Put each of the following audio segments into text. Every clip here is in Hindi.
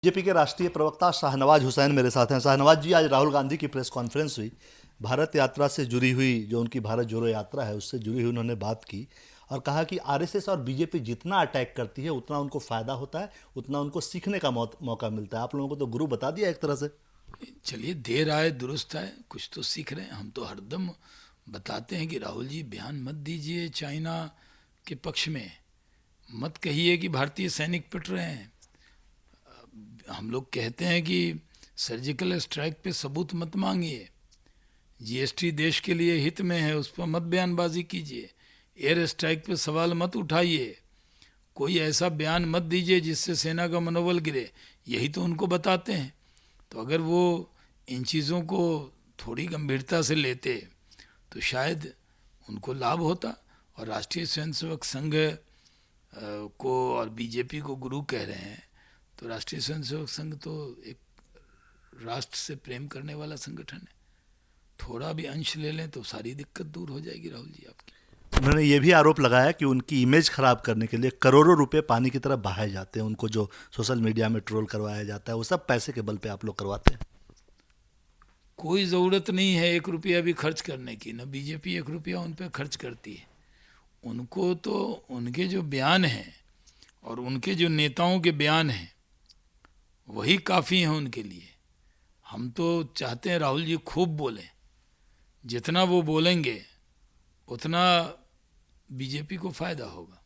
बीजेपी के राष्ट्रीय प्रवक्ता शाहनवाज हुसैन मेरे साथ हैं। शाहनवाज जी, आज राहुल गांधी की प्रेस कॉन्फ्रेंस हुई। भारत यात्रा से जुड़ी हुई, जो उनकी भारत जोड़ो यात्रा है, उससे जुड़ी हुई उन्होंने बात की और कहा कि आरएसएस और बीजेपी जितना अटैक करती है उतना उनको फ़ायदा होता है, उतना उनको सीखने का मौका मिलता है। आप लोगों को तो गुरु बता दिया एक तरह से। चलिए, देर आए दुरुस्त आए, कुछ तो सीख रहे हैं। हम तो हरदम बताते हैं कि राहुल जी बयान मत दीजिए चाइना के पक्ष में, मत कहिए कि भारतीय सैनिक पिट रहे हैं। हम लोग कहते हैं कि सर्जिकल स्ट्राइक पे सबूत मत मांगिए, जीएसटी देश के लिए हित में है, उस पर मत बयानबाजी कीजिए, एयर स्ट्राइक पे सवाल मत उठाइए, कोई ऐसा बयान मत दीजिए जिससे सेना का मनोबल गिरे। यही तो उनको बताते हैं। तो अगर वो इन चीज़ों को थोड़ी गंभीरता से लेते तो शायद उनको लाभ होता। और राष्ट्रीय स्वयंसेवक संघ को और बीजेपी को गुरु कह रहे हैं, तो राष्ट्रीय स्वयंसेवक संघ तो एक राष्ट्र से प्रेम करने वाला संगठन है। थोड़ा भी अंश ले लें तो सारी दिक्कत दूर हो जाएगी राहुल जी आपकी। उन्होंने ये भी आरोप लगाया कि उनकी इमेज खराब करने के लिए करोड़ों रुपए पानी की तरफ बहाए जाते हैं। उनको जो सोशल मीडिया में ट्रोल करवाया जाता है, वो सब पैसे के बल पे आप लोग करवाते हैं। कोई ज़रूरत नहीं है एक रुपया भी खर्च करने की, न बीजेपी एक रुपया उन पर खर्च करती है। उनको तो उनके जो बयान हैं और उनके जो नेताओं के बयान हैं वही काफ़ी हैं उनके लिए। हम तो चाहते हैं राहुल जी खूब बोलें, जितना वो बोलेंगे उतना बीजेपी को फ़ायदा होगा।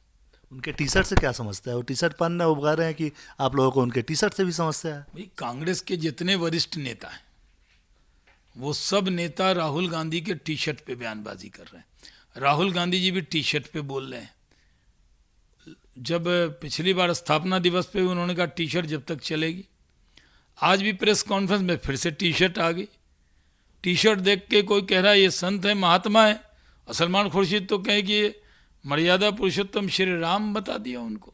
उनके टी शर्ट से क्या समझता है? वो टी शर्ट पहनना, वो कह रहे हैं कि आप लोगों को उनके टी शर्ट से भी समस्या है। भाई, कांग्रेस के जितने वरिष्ठ नेता हैं वो सब नेता राहुल गांधी के टी शर्ट पे बयानबाजी कर रहे हैं। राहुल गांधी जी भी टी शर्ट पे बोल रहे हैं। जब पिछली बार स्थापना दिवस पे उन्होंने कहा टी शर्ट जब तक चलेगी, आज भी प्रेस कॉन्फ्रेंस में फिर से टी शर्ट आ गई। टी शर्ट देख के कोई कह रहा है ये संत है, महात्मा है, और सलमान खुर्शीद तो कहे कि ये मर्यादा पुरुषोत्तम श्री राम बता दिया उनको,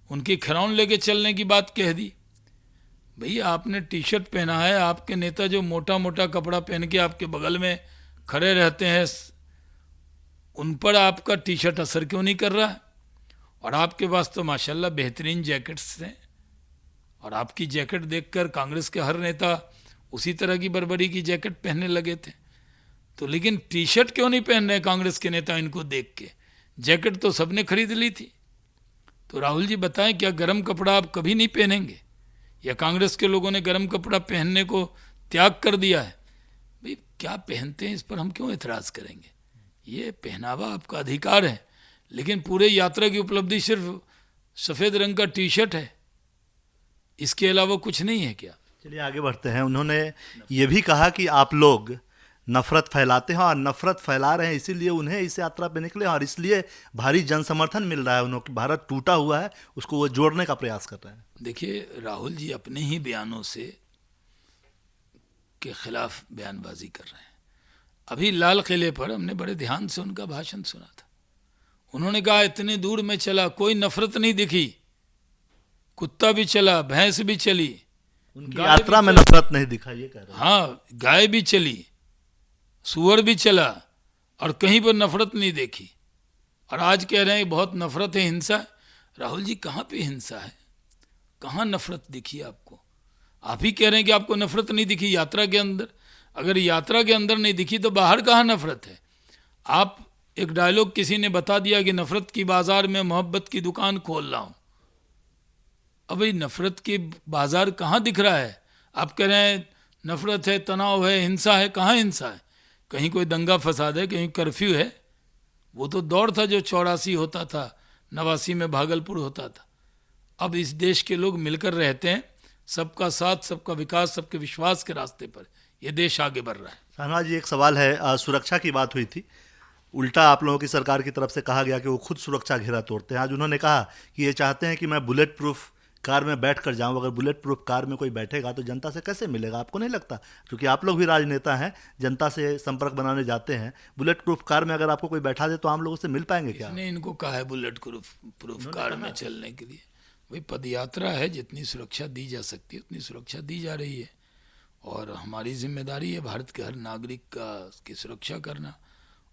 उनकी खिलौन लेके चलने की बात कह दी। भैया, आपने टी शर्ट पहना है, आपके नेता जो मोटा मोटा कपड़ा पहन के आपके बगल में खड़े रहते हैं, उन पर आपका टी शर्ट असर क्यों नहीं कर रहा है? और आपके पास तो माशाल्लाह बेहतरीन जैकेट्स हैं, और आपकी जैकेट देखकर कांग्रेस के हर नेता उसी तरह की बर्बरी की जैकेट पहनने लगे थे। तो लेकिन टी शर्ट क्यों नहीं पहन रहे कांग्रेस के नेता इनको देख के? जैकेट तो सबने खरीद ली थी। तो राहुल जी बताएं, क्या गर्म कपड़ा आप कभी नहीं पहनेंगे, या कांग्रेस के लोगों ने गर्म कपड़ा पहनने को त्याग कर दिया है? भाई, क्या पहनते हैं इस पर हम क्यों एतराज़ करेंगे? ये पहनावा आपका अधिकार है, लेकिन पूरे यात्रा की उपलब्धि सिर्फ सफ़ेद रंग का टी शर्ट है, इसके अलावा कुछ नहीं है क्या? चलिए आगे बढ़ते हैं। उन्होंने ये भी कहा कि आप लोग नफरत फैलाते हैं और नफरत फैला रहे हैं, इसीलिए उन्हें इस यात्रा पे निकले और इसलिए भारी जन समर्थन मिल रहा है। उन्होंने भारत टूटा हुआ है, उसको वो जोड़ने का प्रयास कर रहे हैं। देखिए, राहुल जी अपने ही बयानों से के खिलाफ बयानबाजी कर रहे हैं। अभी लाल किले पर हमने बड़े ध्यान से उनका भाषण सुना था। उन्होंने कहा इतने दूर में चला, कोई नफरत नहीं दिखी, कुत्ता भी चला, भैंस भी चली, उनकी गाय भी यात्रा में चली, नफरत नहीं दिखा, ये कह रहे हैं। हाँ, गाय भी चली, सूअर भी चला, और कहीं पर नफरत नहीं देखी। और आज कह रहे हैं बहुत नफरत है, हिंसा है। राहुल जी, कहाँ पे हिंसा है, कहाँ नफरत दिखी आपको? आप ही कह रहे हैं कि आपको नफरत नहीं दिखी यात्रा के अंदर। अगर यात्रा के अंदर नहीं दिखी तो बाहर कहाँ नफरत है? आप एक डायलॉग किसी ने बता दिया कि नफरत की बाजार में मोहब्बत की दुकान खोल रहा हूँ। अब भाई, नफरत के बाजार कहाँ दिख रहा है? आप कह रहे हैं नफरत है, तनाव है, हिंसा है। कहाँ हिंसा है? कहीं कोई दंगा फसाद है, कहीं कर्फ्यू है? वो तो दौर था जो 84 होता था, 89 में भागलपुर होता था। अब इस देश के लोग मिलकर रहते हैं, सबका साथ, सबका विकास, सबके विश्वास के रास्ते पर ये देश आगे बढ़ रहा है। शाहनवाज जी, एक सवाल है। सुरक्षा की बात हुई थी, उल्टा आप लोगों की सरकार की तरफ से कहा गया कि वो खुद सुरक्षा घेरा तोड़ते हैं। आज उन्होंने कहा कि ये चाहते हैं कि मैं बुलेट प्रूफ कार में बैठ कर जाऊँ। अगर बुलेट प्रूफ कार में कोई बैठेगा तो जनता से कैसे मिलेगा? आपको नहीं लगता? क्योंकि आप लोग भी राजनेता हैं, जनता से संपर्क बनाने जाते हैं। बुलेट प्रूफ कार में अगर आपको कोई बैठा दे तो आम लोगों से मिल पाएंगे क्या? इसने इनको कहा है बुलेट प्रूफ कार में चलने के लिए? भाई, पदयात्रा है, जितनी सुरक्षा दी जा सकती है उतनी सुरक्षा दी जा रही है, और हमारी जिम्मेदारी है भारत के हर नागरिक का की सुरक्षा करना।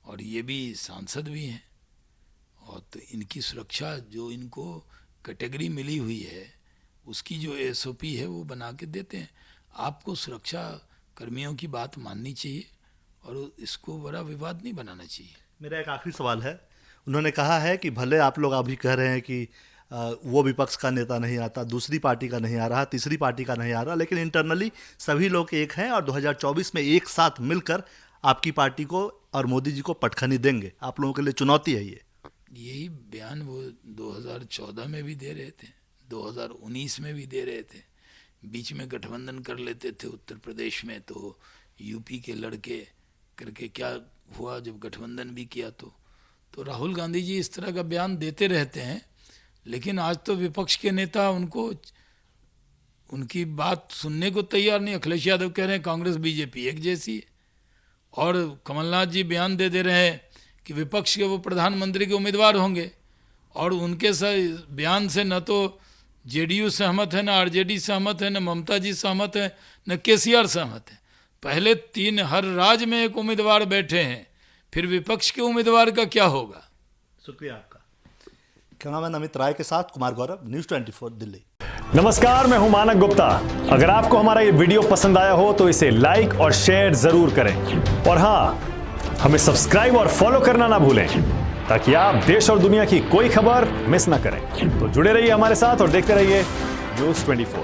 और ये भी सांसद भी हैं, और तो इनकी सुरक्षा जो इनको कैटेगरी मिली हुई है उसकी जो एसओपी है वो बना के देते हैं। आपको सुरक्षा कर्मियों की बात माननी चाहिए और इसको बड़ा विवाद नहीं बनाना चाहिए। मेरा एक आखिरी सवाल है, उन्होंने कहा है कि भले आप लोग अभी कह रहे हैं कि वो विपक्ष का नेता नहीं आता, दूसरी पार्टी का नहीं आ रहा, तीसरी पार्टी का नहीं आ रहा, लेकिन इंटरनली सभी लोग एक हैं और 2024 में एक साथ मिलकर आपकी पार्टी को और मोदी जी को पटखनी देंगे। आप लोगों के लिए चुनौती है ये। यही बयान वो 2014 में भी दे रहे थे, 2019 में भी दे रहे थे। बीच में गठबंधन कर लेते थे उत्तर प्रदेश में, तो यूपी के लड़के करके क्या हुआ जब गठबंधन भी किया। तो राहुल गांधी जी इस तरह का बयान देते रहते हैं, लेकिन आज तो विपक्ष के नेता उनकी बात सुनने को तैयार नहीं। अखिलेश यादव कह रहे हैं कांग्रेस बीजेपी एक जैसी है, और कमलनाथ जी बयान दे रहे हैं कि विपक्ष के वो प्रधानमंत्री के उम्मीदवार होंगे, और उनके बयान से न तो जेडीयू सहमत है, न आरजेडी सहमत है, न ममता जी सहमत है, न केसीआर सहमत है। पहले 3 हर राज्य में एक उम्मीदवार बैठे हैं, फिर विपक्ष के उम्मीदवार का क्या होगा। शुक्रिया आपका। कैमरामैन अमित राय के साथ कुमार गौरव, न्यूज़ 24 दिल्ली। नमस्कार, मैं हूं मानक गुप्ता। अगर आपको हमारा ये वीडियो पसंद आया हो तो इसे लाइक और शेयर जरूर करें, और हाँ, हमें सब्सक्राइब और फॉलो करना ना भूलें ताकि आप देश और दुनिया की कोई खबर मिस ना करें। तो जुड़े रहिए हमारे साथ और देखते रहिए न्यूज़ 24।